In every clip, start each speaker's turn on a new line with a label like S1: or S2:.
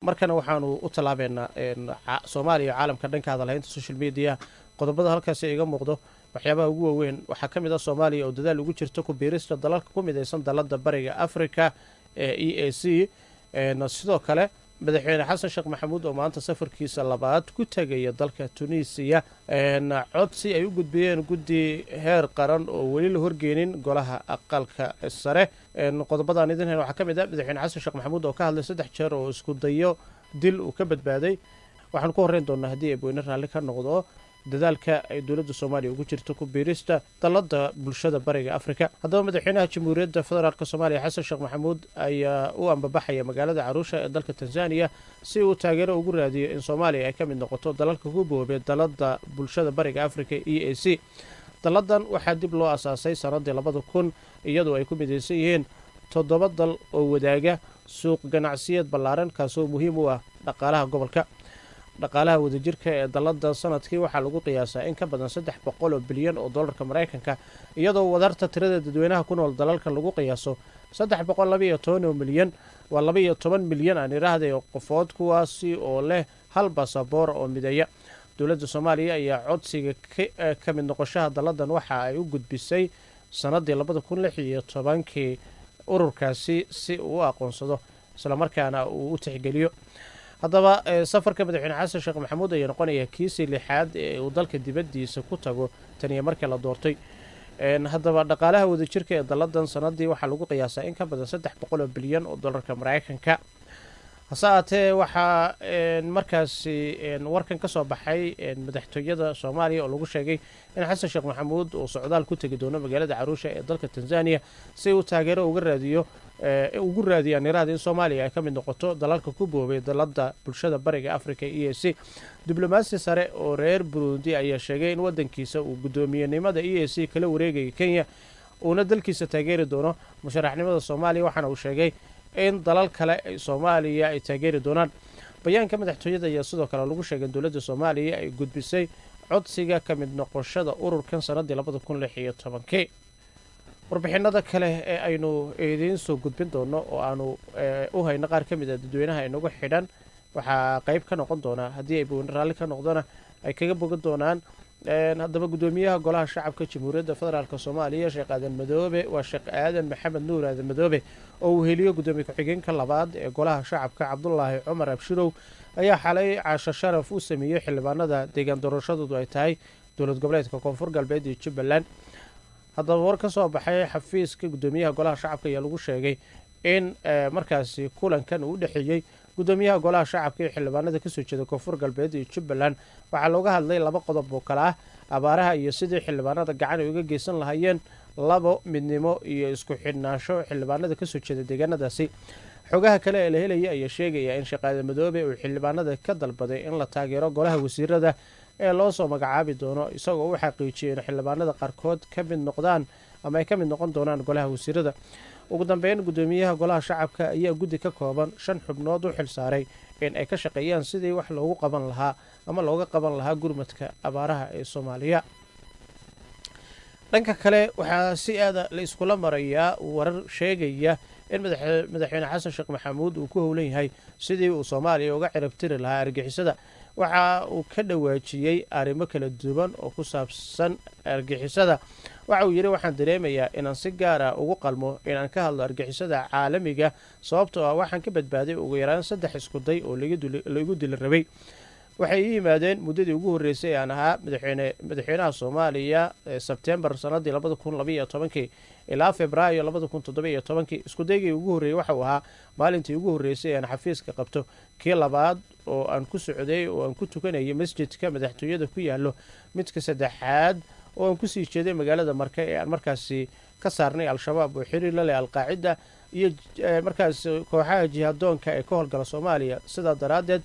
S1: markana waxaanu u talaabeynaa Soomaaliya caalamka dhanka hadalhaynta social media qodobada halkaas iga muuqdo waxyaabaha ugu waaweyn waxaa ka mid ah Soomaaliya oo dadaal ugu jirto ku biirista dalalka ku midaysan dalada bariga Afrika ee EAC sidoo kale madaxweyne xasan sheekh maxamuud oo maanta safarkiisa labaad ku tagaya dalka Tunisia codsi ay u gudbiyeen guddi heer qaran oo weli la horgeenin golaha aqalka sare qodobadan idin waxaa ka mid ah madaxweyne xasan sheekh maxamuud oo ka hadlay 3 jeer oo isku dayo dil uu ka badbaaday waxaan ku horeyn doonaa haddii ay booyna raalli ka noqdo dadaalka ay dowladda Soomaaliya ugu jirto ku biirista dalada bulshada bariga Afrika haddaba madaxweynaha Jamhuuriyadda Federaalka Soomaaliya xasan sheekh maxamuud ayaa u ambabaxaya magaalada Arusha ee dalka Tanzania si uu taageero ugu raadiyo in Soomaaliya ay ka mid noqoto dalalka ku boobay dalada bulshada bariga Afrika EAC daladan waxaa dib loo asaasay sanadii 2000 iyadoo ay ku midaysan yihiin 7 dal oo wadaaga suuq ganacsiyeed ballaaran kaasoo muhiim u ah dhaqaalaha gobolka dhaqaalaha wadajirka ee dalada sanadkii waxaa lagu qiyaasaa in ka badan 300 bilyan oo dollarka Mareykanka iyadoo wadarta tirada dadweynaha ku nool dalalkan lagu qiyaaso 312 milyan waa 12 milyan aan iraahday qofood kuwaasi oo leh hal baasaboor oo mideeya dowladda Soomaaliya ayaa codsiga ka mid noqoshaha daladan waxa ay u gudbisay sanadii 2016 ururkaasi si uu aqoonsado isla markaana uu u tixgeliyo haddaba safarka madaxweyne xasan sheekh maxamuud ayaa noqonaya kiisii lixaad ee uu dalka dibadiisa ku tago tan iyo markii la doortay haddaba dhaqaalaha wadajirka ee daladan sanadii waxaa lagu qiyaasaa in ka badan 300 bilyan oo dollarka Mareykanka hase ahaatee waxaa markaasi warkan ka soo baxay madaxtooyada Soomaaliya oo lagu sheegay in xasan sheekh maxamuud uu socdaal ku tagi doono magaalada Arusha ee dalka Tanzania si uu taageero ugu raadiyaan in Soomaaliya ay ka mid noqoto dalalka ku boobay dalada bulshada bariga Afrika EAC diblomaasi sare oo reer Burundi ayaa sheegay in wadankiisa uu gudoomiyenimada EAC kala wareegay Kenya uuna dalkiisa taageeri doono musharaxnimada Soomaaliya waxaana uu sheegay in dalal kale ay Soomaaliya ay taageeri doonaan bayaanka madaxtooyada ayaa sidoo kale lagu sheegay in dowladda Soomaaliya ay gudbisay codsiga ka mid noqoshada ururkan sanadii 2016 warbixinada kale ee aynu idiin soo gudbin doono oo aanu u hayno qaar ka mid ah dadweynaha inagu xidhan waxaa qayb ka noqon doona haddii ay booyna raalli ka noqdona ay kaga bogan doonaan haddaba gudoomiyaha golaha shacabka Jamhuuriyadda Federaalka Soomaaliya Sheekh Aadan Madoobe waa Sheekh Aadan Maxamed Nuur Aadan Madoobe oo uu heliyo gudoomiye ku-xigeenka labaad ee golaha shacabka Cabdullaahi Cumar Abshirow ayaa xalay caasho sharaf u sameeyay xildhibaanada deegaan doorashadoodu ay tahay dowlad goboleedka Koonfur Galbeed iyo Jubbaland haddaba war ka soo baxay xafiiska gudoomiyaha golaha shacabka ayaa lagu sheegay in markaasi kulankan uu dhaxeeyay gudoomiyaha golaha shacabka ee xildhibaanada ka soo jeeda Koonfur Galbeed iyo Jubbaland waxaa looga hadlay 2 qodob oo kala ah abaaraha iyo sidii xildhibaanada gacan uga geysan lahaayeen labo midnimo iyo isku xidhnaansho xildhibaanada ka soo jeeda deegaanadaasi xogaha kale ee la helaya ayaa sheegaya in Sheekh Aadan Madoobe uu xildhibaanada ka dalbaday in la taageero golaha wasiirada ee loo soo magacaabi doono isagoo uu xaqiijiyay in xildhibaanada qaarkood ka mid noqdaan ama ay ka mid noqon doonaan golaha wasiirada ugu dambeyn gudoomiyaha golaha shacabka ayaa guddi ka kooban 5 xubnood u xilsaaray in ay ka shaqeeyaan sidii wax loogu qaban lahaa ama looga qaban lahaa gurmadka abaaraha ee Soomaaliya dhanka kale waxaa si aad la iskula marayaa warar sheegaya in madaxweyne xasan sheekh maxamuud uu ku howlan yahay sidii uu Soomaaliya uga ciribtiri lahaa argixisada waxa uu ka dhawaajiyay arrimo kala duwan oo ku saabsan argixisada waxa uu yiri waxaan dareemayaa inaan si gaar ah ugu qalmo inaan ka hadlo argixisada caalamiga sababtoo ah waxaan ka badbaaday ugu yaraan 3 isku day oo lagu dil rabay waxay yimaadeen muddadii ugu horeysay aan ahaa madaxweynaha Soomaaliya September sanadii 2012 ilaa Febraayo 2017 isku daygii ugu horeeyay waxa uu ahaa maalintii ugu horeysay aan xafiiska qabto kii labaad oo aan ku socday oo aan ku tukanayay masjidka madaxtooyada ku yaalo midka saddexaad oo aan ku sii jeeday magaalada Marka ee aan markaasi ka saarnay al-shabaab oo xiriir la leh al-qaacida iyo markaas kooxaha jihadoonka ee ka howlgala Soomaaliya sida daraadeed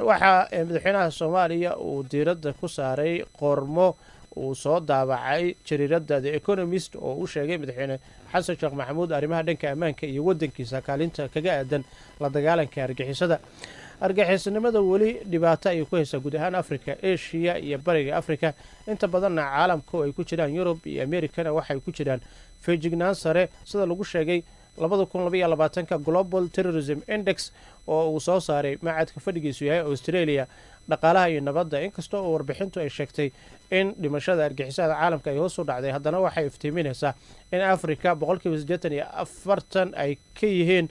S1: waxa madaxweynaha Soomaaliya uu diiradda ku saaray qormo uu soo daabacay jariirada The Economist oo uu sheegay madaxweyne xasan sheekh maxamuud arrimaha dhanka ammaanka iyo wadankiisa kaalinta kaga aadan la dagaalanka argixisada argixisnimada weli dhibaato ay ku haysaa guud ahaan Afrika Asia iyo bariga Afrika inta badanna caalamku ay ku jiraan Yurub iyo Amerikana waxay ku jiraan feejignaan sare sida lagu sheegay 2022 Global Terrorism Index oo uu soo saaray macadka fadhigiisu yahay Australia dhaqaalaha iyo nabadda. inkastoo oo warbixintu ay sheegtay in dhimashada argixisada caalamka ay hoos u dhacday, haddana waxay iftiiminaysaa in Afrika 84% ay ka yihiin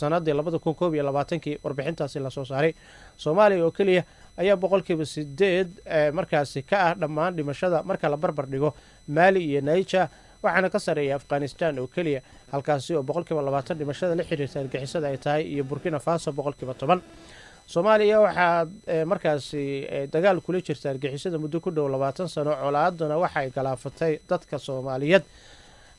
S1: sanadii 2021 warbixintaasi la soo saaray. Soomaaliya oo kaliya ayaa 8% markaasi ka ah dhammaan dhimashada marka la barbar dhigo Mali iyo Niger, waxaana ka sareeya Afghanistan oo kaliya halkaasi oo 20% dhimashada la xiriirta argixisada ay tahay, iyo Burkina Faso 10%. Soomaaliya waxaa markaasi dagaal kula jirta argixisada muddo ku dhow 20 sano. colaaduna waxay galaafatay dadka Soomaaliyeed,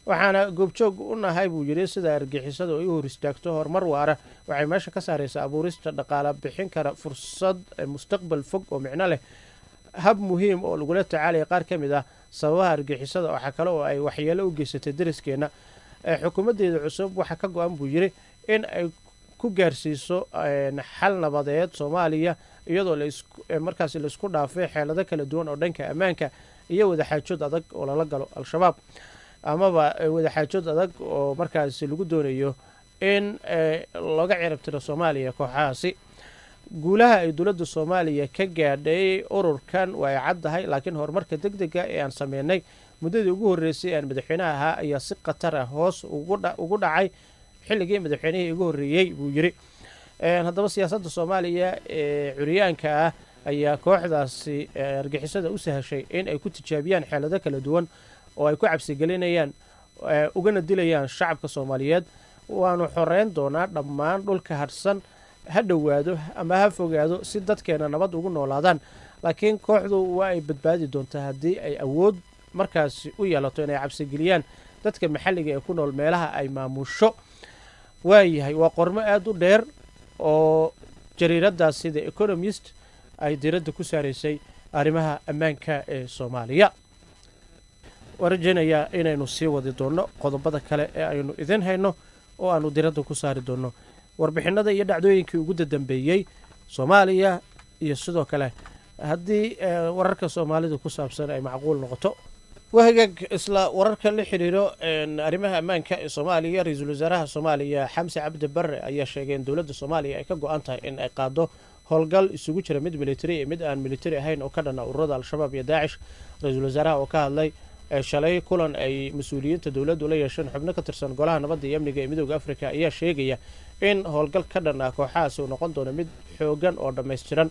S1: waxaana goobjoog u nahay buu yiri sida argixisada ay u hor istaagto horumar waara. waxay meesha ka saaraysaa abuurista dhaqaale bixin kara fursad mustaqbal fog oo micno leh, hab muhiim oo lagula tacaalaya qaar ka mid ah sababaha argixisada. waxaa kale oo ay waxyeelo u geysatay dariskeena. xukuumadeeda cusub waxaa ka go-an buu yiri in ay ku gaarsiiso xal nabadeed Soomaaliya, iyadoo markaasi la isku dhaafay xeelado kala duwan oo dhanka ammaanka iyo wadaxaajood adag oo lala galo Al-Shabaab, amaba wadaxaajood adag oo markaasi lagu doonayo in laga ciribtiro Soomaaliya kooxahaasi. guulaha ay dowladda Soomaaliya ka gaadhay ururkan waa ay caddahay, laakiin horumarka degdega ee aan sameynay muddadii ugu horreysay aan madaxweynaha ahaa ayaa si khatar ah hoos ugu dhacay xilligii madaxweynihii ugu horreeyey buu yiri. haddaba siyaasadda Soomaaliya ee curyaanka ah ayaa kooxdaasi argixisada u sahashay in ay ku tijaabiyaan xeelado kala duwan oo ay ku cabsigelinayaan ugana dilayaan shacabka Soomaaliyeed. waanu xoreyn doonaa dhammaan dhulka hadhsan, ha dhowaado ama ha fogaado si dadkeena nabad ugu noolaadaan, laakiin kooxdu waa ay badbaadi doontaa haddii ay awood markaasi u yeelato inay cabsigeliyaan dadka maxalliga ee ku nool meelaha ay maamusho. waayahay waa qormo aad u dheer oo jariiradaas sida Economist ay diiradda ku saaraysay arrimaha ammaanka ee Soomaaliya. waan rajaynayaa inaynu sii wadi doonno qodobada kale ee aynu idin hayno oo aanu diiradda ku saari doonno warbixinada iyo dhacdooyinkii ugu dambeeyey Soomaaliya, iyo sidoo kale haddii wararka Soomaalida ku saabsan ay macquul noqoto. wahagaag isla wararka la xiriiro arrimaha ammaanka ee Soomaaliya, ra'iisul wasaaraha Soomaaliya Xamse Cabdi Barre ayaa sheegay in dowladda Soomaaliya ay ka go'an tahay in ay qaado howlgal isugu jira mid military iyo mid aan military ahayn oo ka dhana ururada Al-Shabaab iyo Daacish. ra'iisul wasaaraha oo ka hadlay shalay kulan ay mas'uuliyiinta dowladdu la yeesheen xubno ka tirsan golaha nabadda iyo amniga ee Midowga Afrika ayaa sheegaya in howlgal ka dhan ah kooxahaasi uu noqon doono mid xoogan oo dhammaystiran.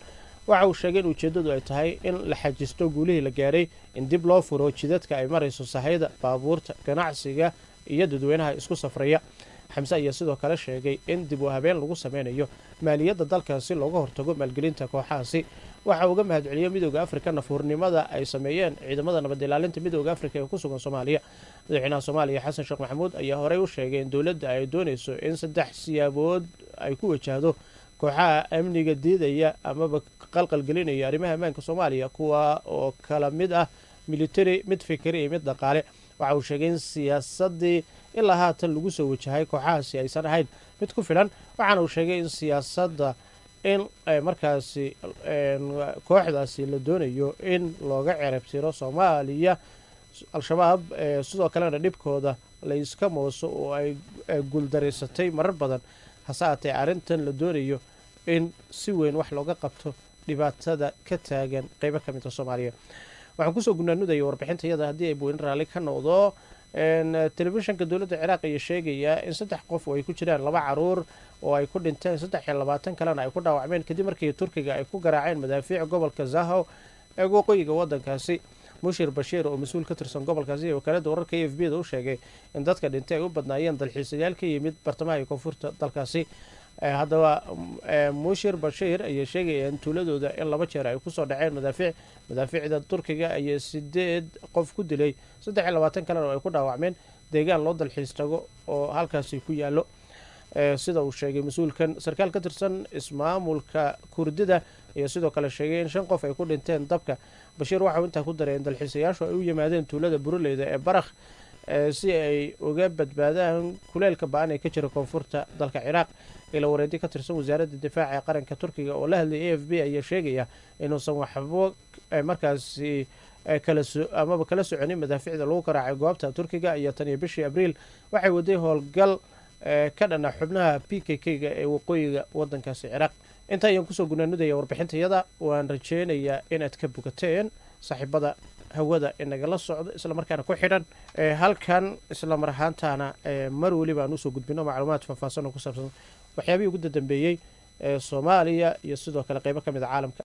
S1: waxa uu sheegay in ujeeddadu ay tahay in la xajisto guulihii la gaaray, in dib loo furo jidadka ay marayso sahayda baabuurta, ganacsiga iyo dadweynaha isku safraya. Xamse ayaa sidoo kale sheegay in dib u habeen lagu sameynayo maaliyadda dalka si looga hortago maalgelinta kooxahaasi. waxa uu uga mahadceliyay Midowga Afrika nafuurnimada ay sameeyeen ciidamada nabad ilaalinta Midowga Afrika ee ku sugan Soomaaliya. madaxweynaha Soomaaliya Xasan Sheekh Maxamuud ayaa horey u sheegay in dowladda ay doonayso in 3 siyaabood ay ku wajahdo kooxaha amniga diidaya amaba qalqalgelinaya arrimaha ammaanka Soomaaliya, kuwa oo kala mid ah military, mid fikri iyo mid dhaqaale. waxa uu sheegay in siyaasadii ilaa haatan lagu soo wajahay kooxahaasi aysan ahayn mid ku filan, waxaana uu sheegay in siyaasadda in markaasi kooxdaasi la doonayo in looga ciribtiro Soomaaliya Al-Shabaab, sidoo kalena dhibkooda la iska mooso oo ay guuldareysatay marar badan. hase ahaatee arrintan la doonayo in si weyn wax looga qabto dhibaatada ka taagan qaybo ka mid ah Soomaaliya. waxaan kusoo gunaanudaya warbixintayada haddii ay buuin raalli ka noqdo. telefishinka dowladda Ciraaq ayaa sheegaya in 3 qof oo ay ku jiraan 2 caruur oo ay ku dhinteen 23 kalena ay ku dhaawacmeen kadib markii Turkiga ay ku garaaceen madaafiic gobolka Zaho ee waqooyiga waddankaasi. Mushir Bashiir oo mas'uul ka tirsan gobolkaasi oo kale wararka AFP-da u sheegay in dadka dhintay ay u badnaayeen dalxiisayaal ka yimid bartamaha iyo koonfurta dalkaasi. haddaba Mushir Bashiir ayaa sheegay in tuuladooda in 2 jeer ay ku soo dhaceen madaafiicda Turkiga ayaa 8 qof ku dilay, 23 kalena ay ku dhaawacmeen deegaan loo dalxiis tago oo halkaasi ku yaalo. sida uu sheegay mas'uulkan sarkaal ka tirsan ismaamulka Kurdida ayaa sidoo kale sheegay in 5 qof ay ku dhinteen dabka. Bashiir waxa uu intaa ku daray in dalxiisayaashu ay u yimaadeen tuulada Burleyda ee Barakh si ay uga badbaadaan kuleelka ba'an ee ka jira koonfurta dalka Ciraaq. ila wareedi ka tirsan wasaaradda difaaca ee qaranka Turkiga oo la hadlay AFP ayaa sheegaya inuusan waxba markaasi kala soconin madaafiicda lagu garaacay goobta Turkiga iyo tan iyo bishii Abriil waxay waday howlgal ka dhana xubnaha PKK-ga ee waqooyiga waddankaasi Ciraaq. Inta ayaan kusoo gunaanudaya warbixintayada, waan rajeynayaa inaad ka bogateen saaxiibada hawada inagala socdo isla markaana ku xidhan halkan isla mar ahaantaana mar waliba aan usoo gudbino macluumaad faahfaahsan oo ku saabsan waxyaabihii ugu dambeeyey Soomaaliya iyo sidoo kale qaybo ka mid ah caalamka.